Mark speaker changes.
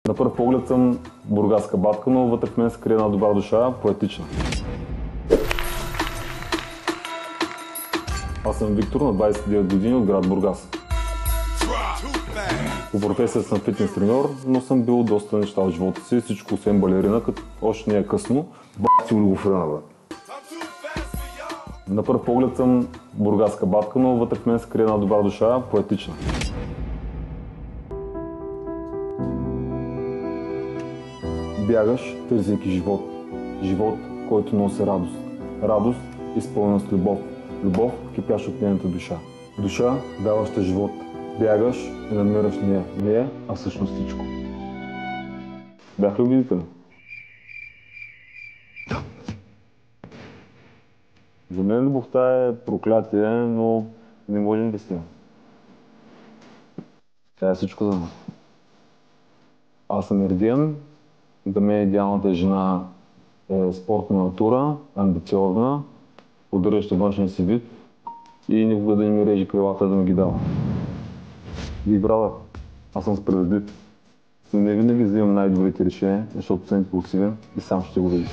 Speaker 1: На пръв поглед съм бургаска батка, но вътре в мен се крие една добра душа, поетична. Аз съм Виктор, на 29 години от град Бургас. По професия съм фитнес треньор, но съм бил доста неща в живота си, всичко освен балерина, като още не е късно. Бах си олигофрена, бе. На пръв поглед съм бургаска батка, но вътре в мен се крие една добра душа, поетична. Бягаш, търсейки живот. Живот, който носи радост. Радост, изпълнена с любов. Любов, кипяща от нейната душа. Душа, даваща живот. Бягаш и намираш нея, а всъщност всичко. Бях ли убедителен? За мен любовта е проклятие, но не можем да стигнем. Тя е всичко за мен. Аз съм роден, за мен идеалната жена е спортна натура, амбициозна, поддържаща външния си вид и никога да не ми реже крилата да ми ги дава. И брада, аз съм справедлив. Не винаги взимам най-добрите решения, защото съм импулсивен и сам ще го видиш.